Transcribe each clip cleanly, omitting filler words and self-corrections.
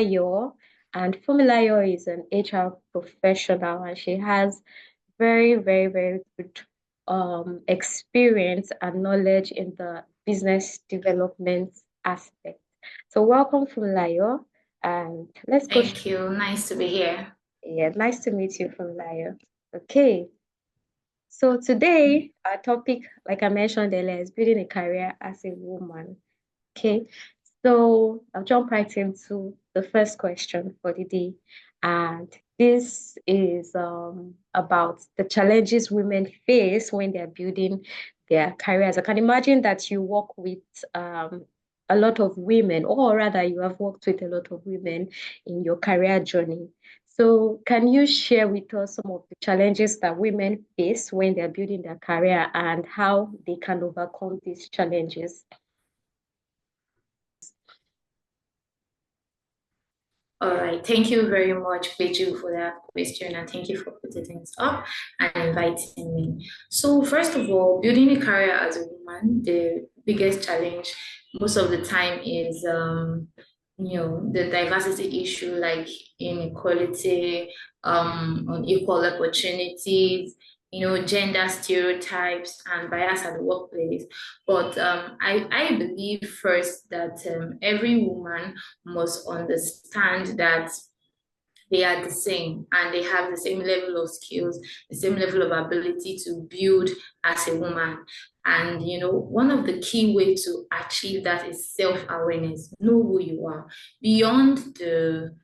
Funmilayo, and Funmilayo is an HR professional, and she has very, very, very good experience and knowledge in the business development aspect. So welcome, Funmilayo, and let's go. Thank you. Nice to be here. Yeah, nice to meet you, Funmilayo. Okay. So today, our topic, like I mentioned earlier, is building a career as a woman. Okay, so I'll jump right into the first question for the day. And this is about the challenges women face when they're building their careers. I can imagine that you work with a lot of women, or rather, you have worked with a lot of women in your career journey. So, can you share with us some of the challenges that women face when they're building their career and how they can overcome these challenges? All right. Thank you very much, Peju, for that question, and thank you for putting things up and inviting me. So, first of all, building a career as a woman, the biggest challenge most of the time is, the diversity issue, like inequality, unequal opportunities, gender stereotypes and bias at the workplace. But I believe first that every woman must understand that they are the same and they have the same level of skills, the same level of ability to build as a woman. And one of the key ways to achieve that is self-awareness. Know who you are beyond the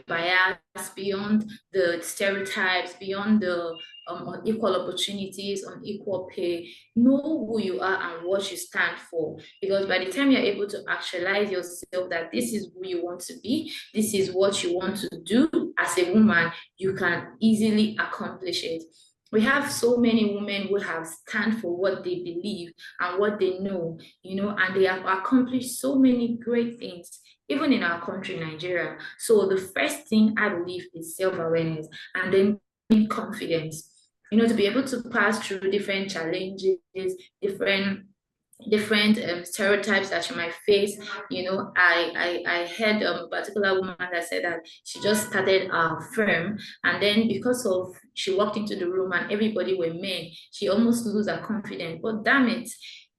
bias, beyond the stereotypes, beyond the unequal opportunities, unequal pay. Know who you are and what you stand for. Because by the time you're able to actualize yourself that this is who you want to be, this is what you want to do as a woman, you can easily accomplish it. We have so many women who have stand for what they believe and what they know, and they have accomplished so many great things, even in our country, Nigeria. So the first thing I believe is self-awareness and then confidence, to be able to pass through different challenges, different stereotypes that you might face. I heard a particular woman that said that she just started a firm, and then because of she walked into the room and everybody were men, she almost lose her confidence. But damn it,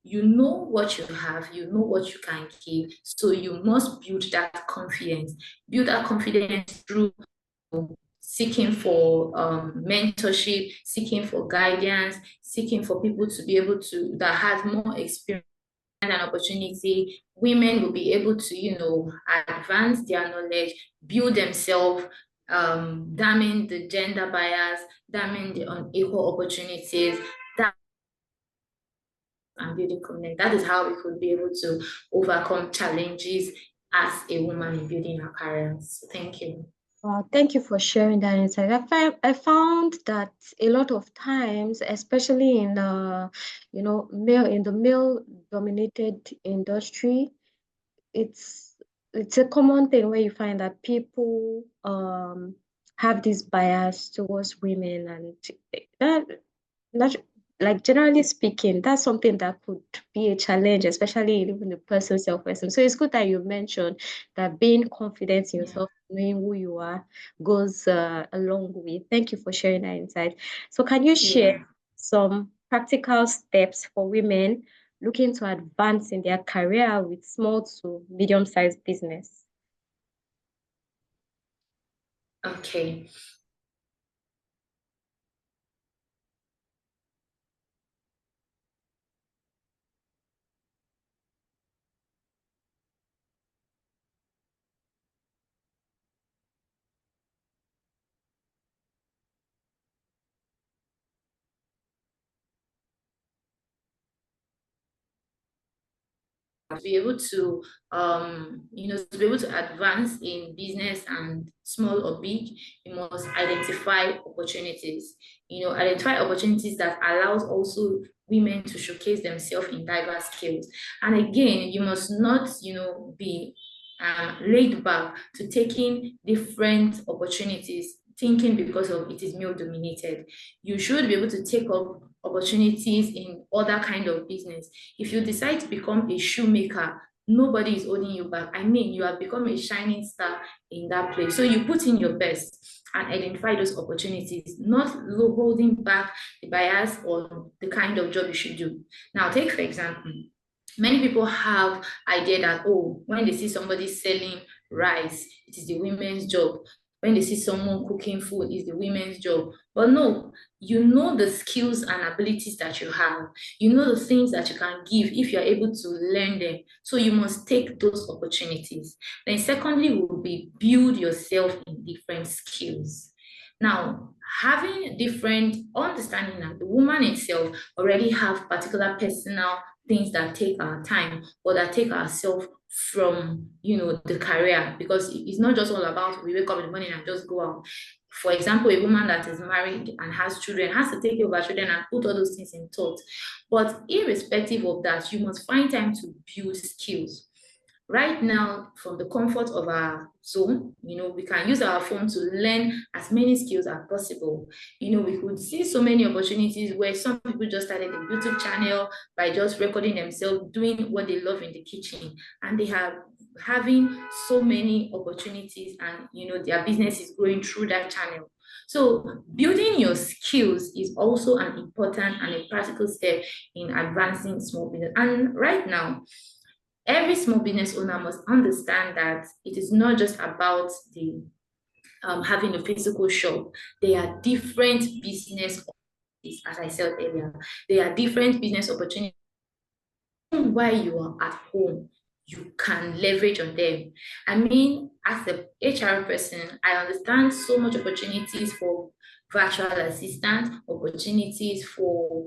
you know what you have, you know what you can give, so you must build that confidence. Build that confidence through seeking for mentorship, seeking for guidance, seeking for people to be able to that have more experience and an opportunity. Women will be able to, advance their knowledge, build themselves, damning the gender bias, damning the unequal opportunities, and building community. That is how we could be able to overcome challenges as a woman in building her career. So thank you. Thank you for sharing that insight. I found that a lot of times, especially in the male dominated industry, it's a common thing where you find that people have this bias towards women, and that not like generally speaking, that's something that could be a challenge, especially in even the person's self-esteem. So it's good that you mentioned that being confident in yourself, knowing who you are, goes a long way. Thank you for sharing that insight. So can you share some practical steps for women looking to advance in their career with small to medium-sized business? Okay. To be able to to be able to advance in business and small or big, you must identify opportunities. Identify opportunities that allows also women to showcase themselves in diverse skills. And again, you must not be laid back to taking different opportunities thinking because of it is male dominated. You should be able to take up opportunities in other kind of business. If you decide to become a shoemaker, nobody is holding you back. I mean, you have become a shining star in that place. So you put in your best and identify those opportunities, not holding back the bias or the kind of job you should do. Now, take for example, many people have idea that, oh, when they see somebody selling rice, it is the women's job. When they see someone cooking food, it's the women's job. But no, you know the skills and abilities that you have. You know the things that you can give if you're able to learn them. So you must take those opportunities. Then secondly will be build yourself in different skills. Now, having different understanding that the woman itself already have particular personal things that take our time or that take ourselves from the career, because it's not just all about we wake up in the morning and just go out. For example, a woman that is married and has children has to take care of her children and put all those things in thought. But irrespective of that, you must find time to build skills. Right now, from the comfort of our zone, we can use our phone to learn as many skills as possible. We could see so many opportunities where some people just started a YouTube channel by just recording themselves doing what they love in the kitchen, and they are having so many opportunities, and their business is growing through that channel. So building your skills is also an important and a practical step in advancing small business. And right now, every small business owner must understand that it is not just about the having a physical shop. There are different business opportunities, as I said earlier. There are different business opportunities. While you are at home, you can leverage on them. I mean, as a HR person, I understand so much opportunities for virtual assistant, opportunities for,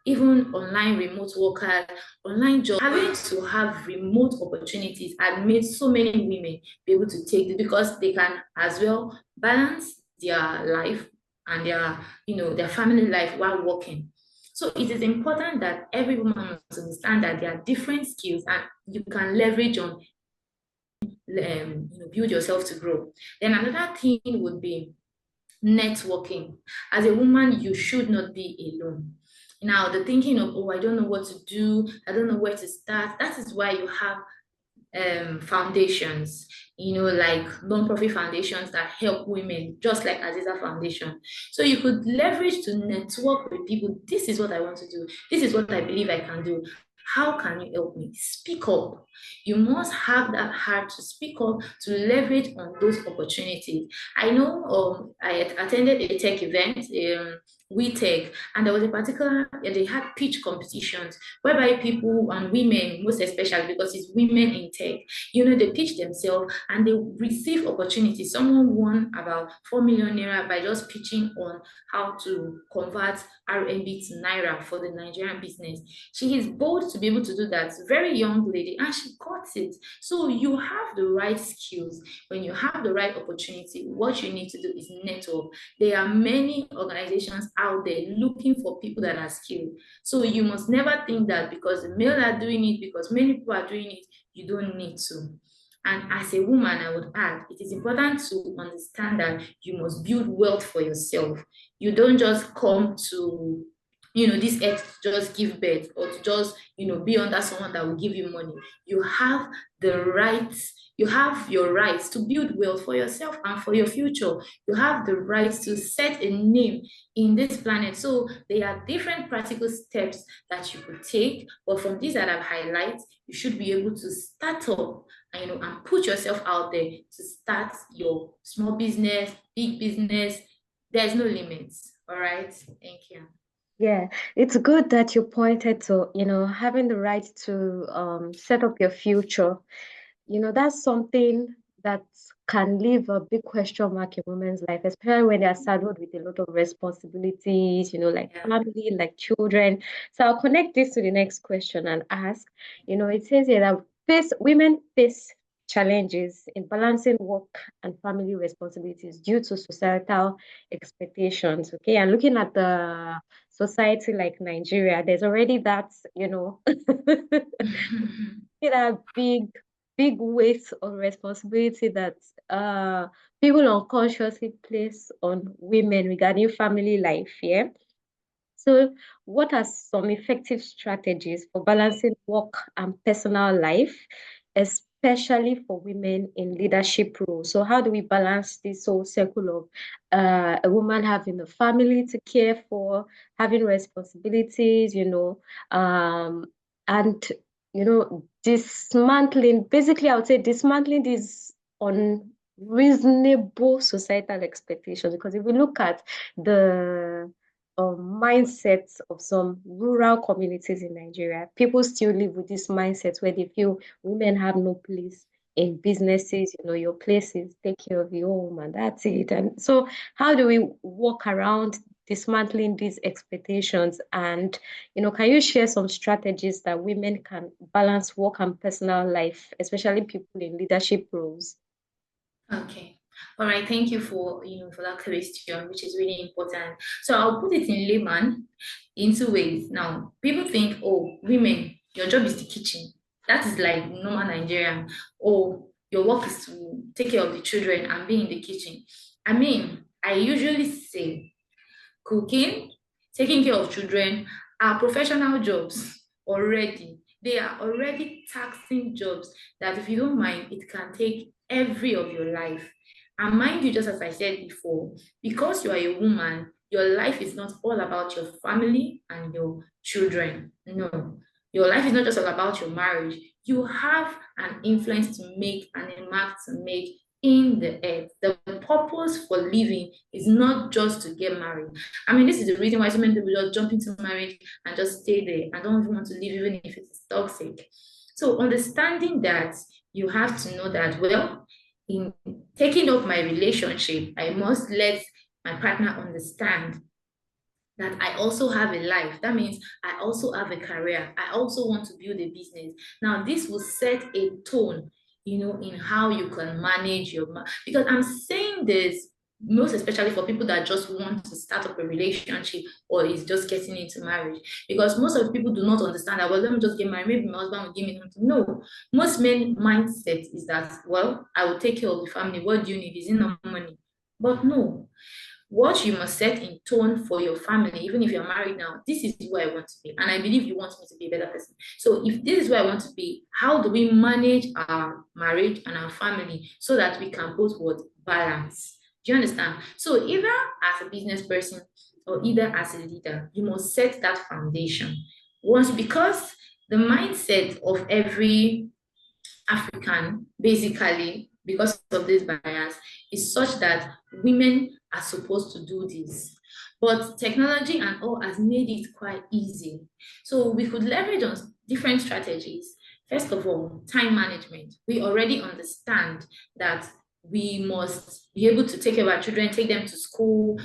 even online remote workers, online jobs. Having to have remote opportunities had made so many women be able to take it because they can as well balance their life and their family life while working. So it is important that every woman must understand that there are different skills and you can leverage on, build yourself to grow. Then another thing would be networking. As a woman, you should not be alone. Now, the thinking of, oh, I don't know what to do, I don't know where to start, that is why you have foundations, like non-profit foundations that help women, just like Aziza Foundation. So you could leverage to network with people. This is what I want to do. This is what I believe I can do. How can you help me? Speak up. You must have that heart to speak up, to leverage on those opportunities. I know I attended a tech event, We Tech, and there was a particular, they had pitch competitions whereby people and women, most especially because it's women in tech, they pitch themselves and they receive opportunities. Someone won about 4 million naira by just pitching on how to convert RMB to naira for the Nigerian business. She is bold to be able to do that. Very young lady, and she got it. So you have the right skills. When you have the right opportunity, what you need to do is network. There are many organizations out there looking for people that are skilled. So you must never think that because the male are doing it, because many people are doing it, you don't need to. And as a woman, I would add, it is important to understand that you must build wealth for yourself. You don't just come to, this earth to just give birth or to just, be under someone that will give you money. You have the rights, you have your rights to build wealth for yourself and for your future. You have the rights to set a name in this planet. So there are different practical steps that you could take, but from these that I've highlighted, you should be able to start up and put yourself out there to start your small business, big business. There's no limits. All right. Thank you. Yeah, it's good that you pointed to, having the right to set up your future. That's something that can leave a big question mark in women's life, especially when they are saddled with a lot of responsibilities, like Yeah. family, like children. So I'll connect this to the next question and ask, it says here that women face challenges in balancing work and family responsibilities due to societal expectations. Okay, and looking at the society like Nigeria, there's already that, that big weight of responsibility that uh people unconsciously place on women regarding family life. Yeah. So, what are some effective strategies for balancing work and personal life, especially for women in leadership roles? So, how do we balance this whole circle of a woman having a family to care for, having responsibilities, um, and dismantling. Basically, I would say dismantling these unreasonable societal expectations. Because if we look at the mindsets of some rural communities in Nigeria. People still live with this mindset where they feel women have no place in businesses, your place is take care of your home and that's it. And so how do we walk around dismantling these expectations? And, can you share some strategies that women can balance work and personal life, especially people in leadership roles? Okay. All right. Thank you for that question, which is really important. So I'll put it in layman in two ways. Now, people think, oh, women, your job is the kitchen. That is like normal Nigerian. Oh, your work is to take care of the children and be in the kitchen. I mean, I usually say cooking, taking care of children are professional jobs already. They are already taxing jobs that, if you don't mind, it can take every of your life. And mind you, just as I said before, because you are a woman, your life is not all about your family and your children. No. Your life is not just all about your marriage. You have an influence to make and a mark to make in the earth. The purpose for living is not just to get married. I mean, this is the reason why so many people just jump into marriage and just stay there and don't even want to leave, even if it is toxic. So, understanding that, you have to know that, well, in taking up my relationship, I must let my partner understand that I also have a life. That means I also have a career. I also want to build a business. Now, this will set a tone, in how you can manage because I'm saying this most especially for people that just want to start up a relationship or is just getting into marriage. Because most of the people do not understand that, well, let me just get married. Maybe my husband will give me something. No, most men mindset is that, well, I will take care of the family. What do you need? Is it not money? But no, what you must set in tone for your family, even if you're married now, this is where I want to be. And I believe you want me to be a better person. So if this is where I want to be, how do we manage our marriage and our family so that we can both what balance? Do you understand? So either as a business person or either as a leader, you must set that foundation. Once, because the mindset of every African, basically, because of this bias, is such that women are supposed to do this. But technology and all has made it quite easy. So we could leverage on different strategies. First of all, time management. We already understand that we must be able to take care of our children, take them to school,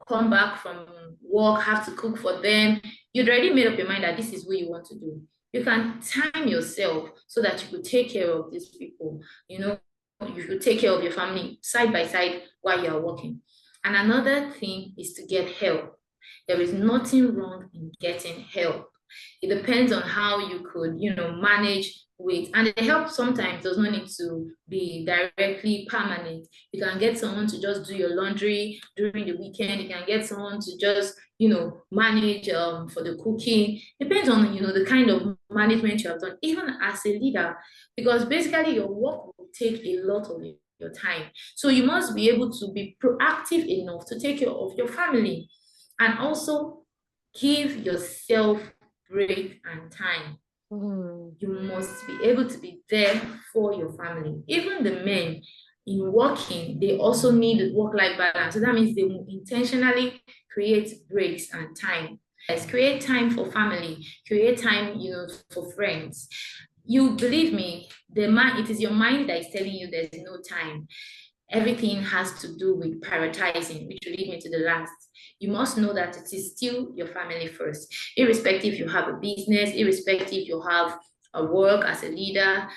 come back from work, have to cook for them. You'd already made up your mind that this is what you want to do. You can time yourself so that you could take care of these people. You could take care of your family side by side while you are working. And another thing is to get help. There is nothing wrong in getting help. It depends on how you could, manage with, and the help sometimes does not need to be directly permanent. You can get someone to just do your laundry during the weekend. You can get someone to just, manage for the cooking. Depends on, the kind of management you have done, even as a leader, because basically your work will take a lot of your time. So you must be able to be proactive enough to take care of your family and also give yourself break and time. Mm. You must be able to be there for your family. Even the men in working, they also need work-life balance. So that means they will intentionally create breaks and time. Yes, create time for family, create time, for friends. You believe me, it is your mind that is telling you there's no time. Everything has to do with prioritizing, which will lead me to the last. You must know that it is still your family first, irrespective you have a business, irrespective you have a work as a leader.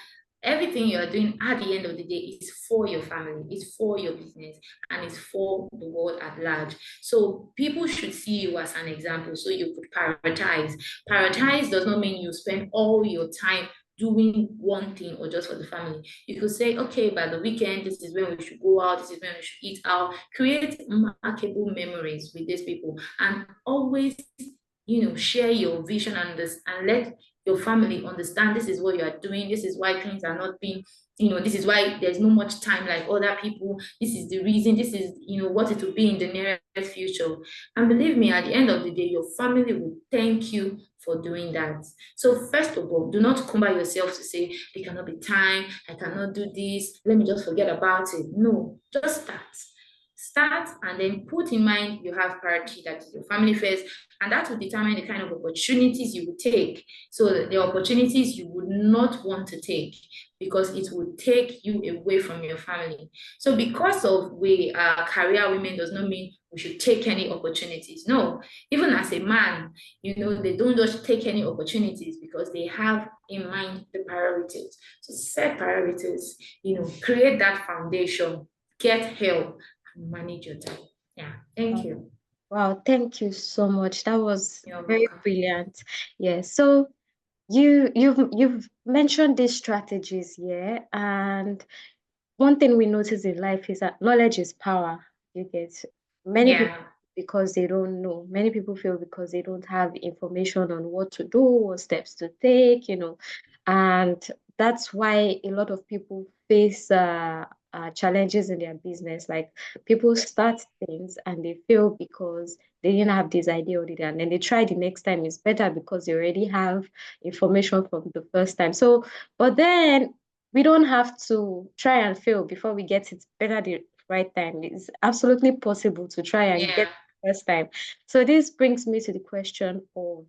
Everything you are doing at the end of the day is for your family, it's for your business, and it's for the world at large. So people should see you as an example so you could prioritize. Prioritize does not mean you spend all your time doing one thing or just for the family. You could say, okay, by the weekend, this is when we should go out, this is when we should eat out. Create remarkable memories with these people and always, share your vision and this and let your family understand this is what you are doing, this is why things are not being, this is why there's no much time like other people, this is the reason, this is, what it will be in the nearest future. And believe me, at the end of the day, your family will thank you for doing that. So first of all, do not cumber yourself to say, there cannot be time, I cannot do this, let me just forget about it. No, just start. Start and then put in mind you have priority, that is your family first, and that will determine the kind of opportunities you will take. So the opportunities you would not want to take because it would take you away from your family. So because of we are career women does not mean we should take any opportunities. No, even as a man, they don't just take any opportunities because they have in mind the priorities. So set priorities, create that foundation, get help, and manage your time. Yeah, thank you. Wow, thank you so much. That was You're very welcome. brilliant. Yeah. So you've mentioned these strategies, yeah, and one thing we notice in life is that knowledge is power. You get many people Yeah, because they don't know. Many people feel because they don't have information on what to do, what steps to take, and that's why a lot of people face challenges in their business. Like people start things and they fail because they didn't have this idea or did, and then they try the next time. It's better because they already have information from the first time. So, but then we don't have to try and fail before we get it better the right time. It's absolutely possible to try and get yeah, it first time. So this brings me to the question of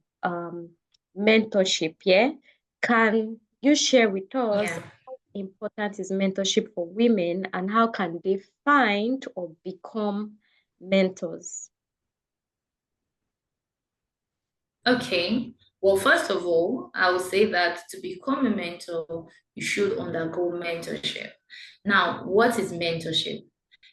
mentorship. Yeah, can you share with us yeah. how important is mentorship for women and how can they find or become mentors? Okay. Well, first of all, I would say that to become a mentor, you should undergo mentorship. Now, what is mentorship?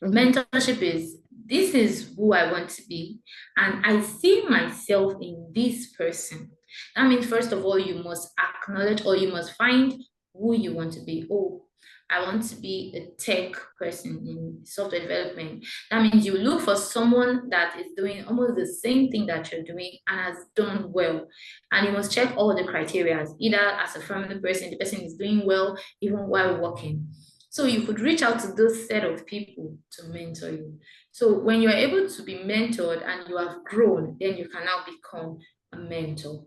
Mhm. Mentorship is this is who I want to be, and I see myself in this person. That means, first of all, you must acknowledge or you must find who you want to be. Oh, I want to be a tech person in software development. That means you look for someone that is doing almost the same thing that you're doing and has done well. And you must check all the criteria. Either as a family person, the person is doing well even while working. So you could reach out to those set of people to mentor you. So when you're able to be mentored and you have grown, then you can now become a mentor.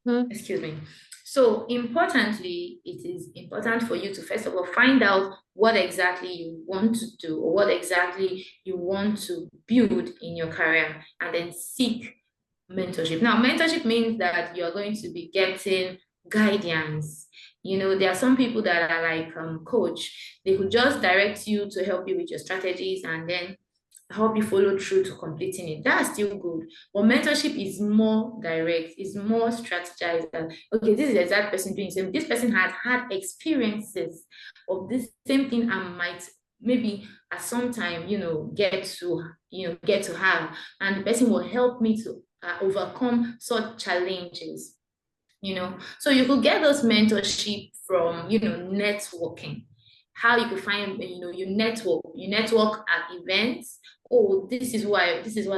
Mhm. Excuse me. So importantly, it is important for you to first of all find out what exactly you want to do or what exactly you want to build in your career and then seek mentorship. Now, mentorship means that you're going to be getting guidance. There are some people that are like coach. They could just direct you to help you with your strategies and then help you follow through to completing it. That's still good. But mentorship is more direct, is more strategized. Okay, this is the exact person doing the same. This person has had experiences of this same thing and might maybe at some time, get to have. And the person will help me to overcome such challenges. So you could get those mentorship from networking. How you could find, you network at events. Oh, this is what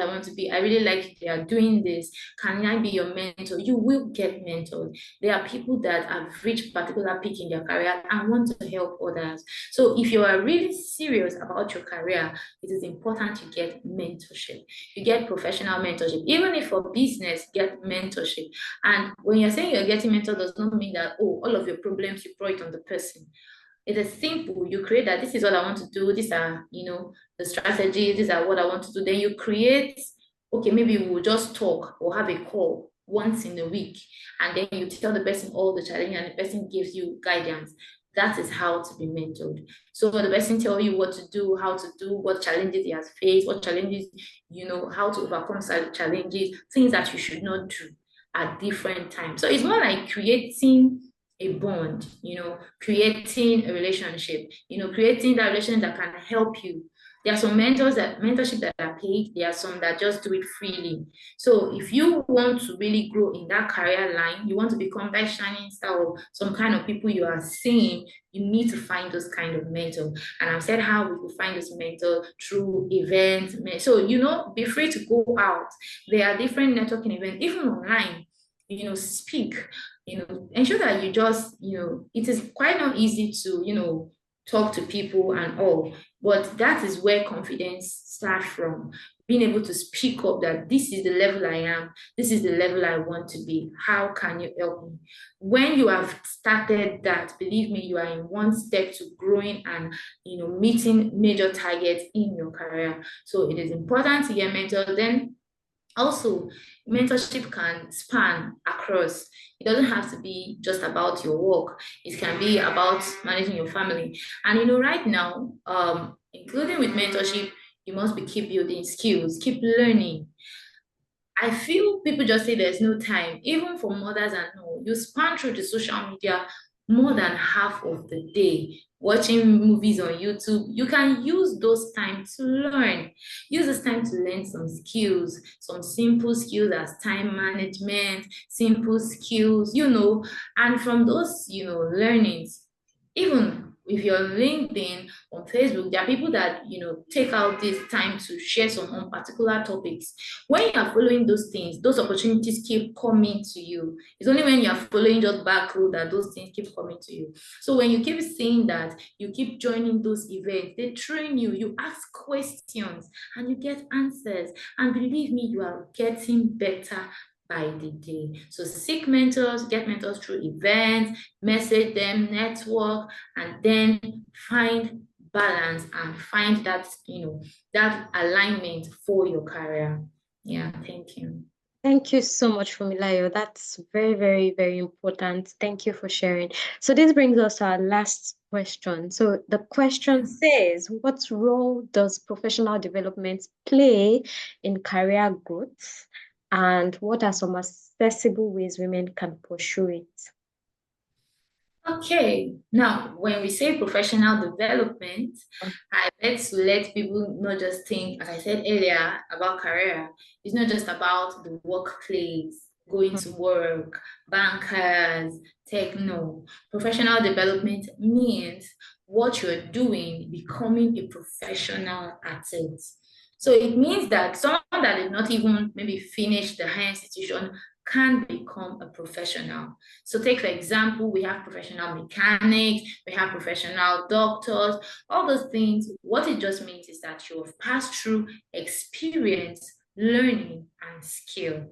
I want to be. I really like they are doing this. Can I be your mentor? You will get mentored. There are people that have reached particular peak in their career and want to help others. So if you are really serious about your career, it is important to get mentorship. You get professional mentorship. Even if for business, get mentorship. And when you're saying you're getting mentor, does not mean that, oh, all of your problems, you throw it on the person. It is simple. You create that this is what I want to do. These are, the strategies. These are what I want to do. Then you create, okay, maybe we'll just talk or have a call once in a week. And then you tell the person all the challenge and the person gives you guidance. That is how to be mentored. So the person tell you what to do, how to do, what challenges he has faced, what challenges, how to overcome challenges, things that you should not do at different times. So it's more like creating a bond, creating a relationship, creating that relationship that can help you There are some mentors that mentorship that are paid. There are some that just do it freely. So if you want to really grow in that career line, you want to become that shining star or some kind of people you are seeing, you need to find those kind of mentors. And I've said how we could find this mentor through events. So, be free to go out. There are different networking events, even online, speak, ensure that you just, it is quite not easy to, talk to people and all, but that is where confidence starts from. Being able to speak up that this is the level I am, this is the level I want to be. How can you help me? When you have started that, believe me, you are in one step to growing and meeting major targets in your career. So it is important to get mentored. Then also, mentorship can span across. It doesn't have to be just about your work. It can be about managing your family. And right now, including with mentorship, you must be keep building skills, keep learning. I feel people just say there's no time, even for mothers and all. You span through the social media more than half of the day, watching movies on YouTube. You can use those time to learn. Use this time to learn some skills, some simple skills as time management, simple skills, and from those, learnings, even if you're on LinkedIn, on Facebook, there are people that take out this time to share some on particular topics. When you are following those things, those opportunities keep coming to you. It's only when you are following just back road that those things keep coming to you. So when you keep seeing that, you keep joining those events, they train you, you ask questions, and you get answers. And believe me, you are getting better by the day. So seek mentors, get mentors through events, message them, network, and then find balance and find that, that alignment for your career. Yeah, thank you. Thank you so much, Fumilayo. That's very, very, very important. Thank you for sharing. So this brings us to our last question. So the question says, what role does professional development play in career growth? And what are some accessible ways women can pursue it? Okay, now when we say professional development, I like to let people not just think, as I said earlier, about career. It's not just about the workplace, going to work, bankers, tech. No, professional development means what you're doing, becoming a professional athlete. So it means that someone that did not even maybe finish the higher institution can become a professional. So take for example, we have professional mechanics, we have professional doctors, all those things. What it just means is that you have passed through experience, learning, and skill.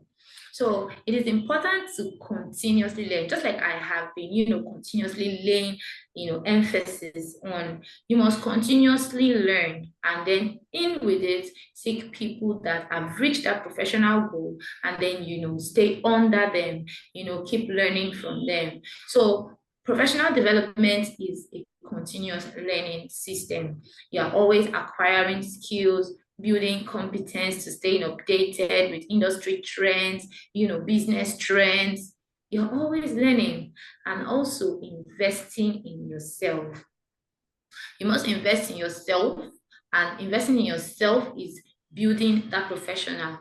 So it is important to continuously learn, just like I have been, continuously laying, emphasis on. You must continuously learn, and then in with it, seek people that have reached that professional goal, and then, stay under them, keep learning from them. So professional development is a continuous learning system. You are always acquiring skills, building competence to stay updated with industry trends, business trends. You're always learning and also investing in yourself. You must invest in yourself, and investing in yourself is building that profession.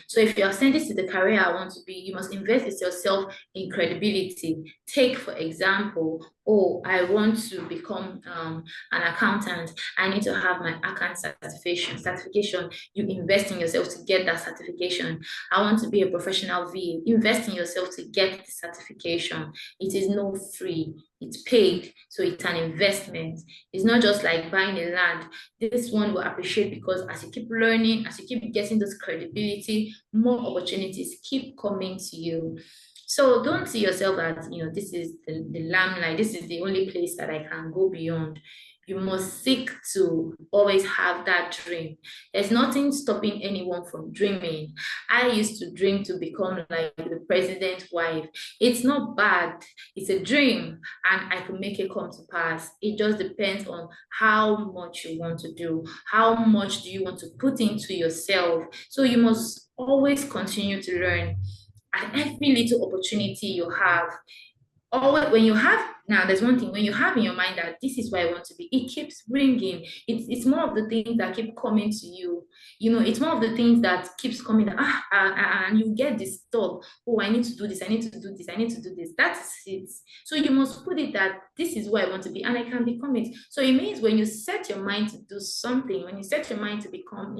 So if you are saying this is the career I want to be, you must invest in yourself in credibility. Take for example, oh, I want to become an accountant. I need to have my account certification. You invest in yourself to get that certification. I want to be a professional VA. Invest in yourself to get the certification. It is no free. It's paid, so it's an investment. It's not just like buying a land. This one will appreciate because as you keep learning, as you keep getting this credibility, more opportunities keep coming to you. So don't see yourself as, this is the limelight, this is the only place that I can go beyond. You must seek to always have that dream. There's nothing stopping anyone from dreaming. I used to dream to become like the president's wife. It's not bad. It's a dream, and I can make it come to pass. It just depends on how much you want to do, how much do you want to put into yourself. So you must always continue to learn. And every little opportunity you have, always when you have now there's one thing when you have in your mind that this is where I want to be, it keeps bringing. It's more of the things that keep coming to you. It's more of the things that keeps coming and you get this thought, oh, I need to do this, I need to do this, I need to do this. That is it. So you must put it that this is where I want to be and I can become it. So it means when you set your mind to do something, when you set your mind to become,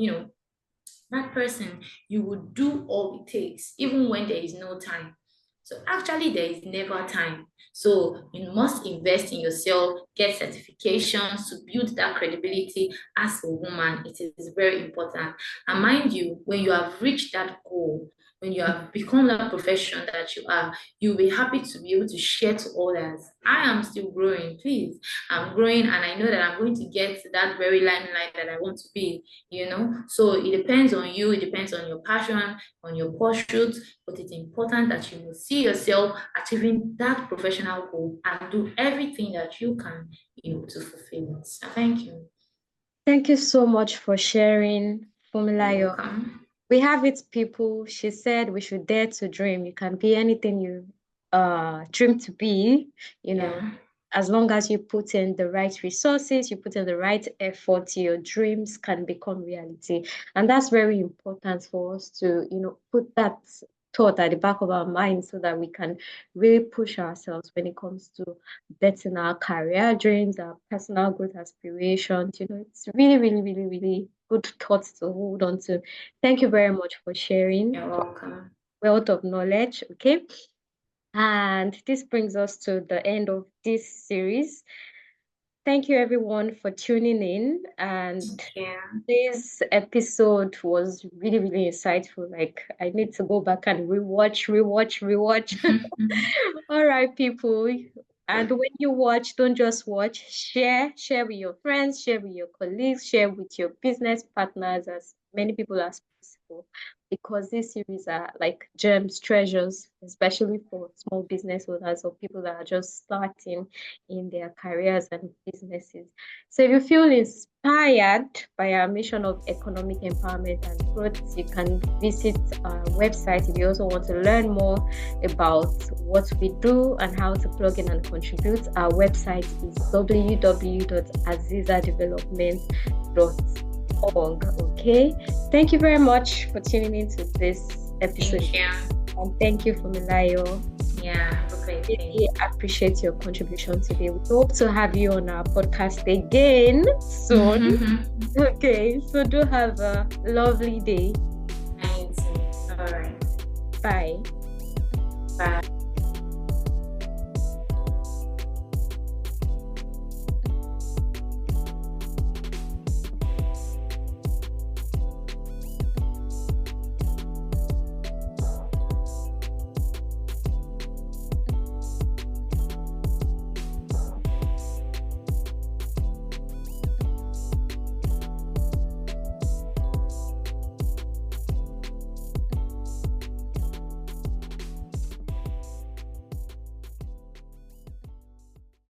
that person, you will do all it takes, even when there is no time. So actually, there is never time. So you must invest in yourself, get certifications to build that credibility as a woman. It is very important. And mind you, when you have reached that goal, when you have become that profession that you are, you'll be happy to be able to share to others. I am still growing, please. I'm growing, and I know that I'm going to get to that very limelight that I want to be. So it depends on you, it depends on your passion, on your pursuit, but it's important that you will see yourself achieving that professional goal and do everything that you can, to fulfill it. So thank you. Thank you so much for sharing, You're Fumilayo. welcome. We have it, people. She said we should dare to dream. You can be anything you dream to be, you know, Yeah. as long as you put in the right resources, you put in the right effort, your dreams can become reality. And that's very important for us to, put that thought at the back of our mind so that we can really push ourselves when it comes to betting our career dreams, our personal growth aspirations. It's really, really, really, really good thoughts to hold on to. Thank you very much for sharing You're welcome. wealth of knowledge. Okay. And this brings us to the end of this series. Thank you everyone for tuning in. And Thank you. this episode was really, really insightful. Like I need to go back and rewatch. All right, people. And when you watch, don't just watch, share with your friends, share with your colleagues, share with your business partners, as many people as possible, because these series are like gems, treasures, especially for small business owners or people that are just starting in their careers and businesses. So if you feel inspired by our mission of economic empowerment and growth, you can visit our website if you also want to learn more about what we do and how to plug in and contribute. Our website is www.azizadevelopment.org. Okay. Thank you very much for tuning into this episode. Thank you. And thank you, Fumilayo. Yeah, okay. Really appreciate your contribution today. We hope to have you on our podcast again soon. Okay, so do have a lovely day. Thank you. All right. Bye. Bye.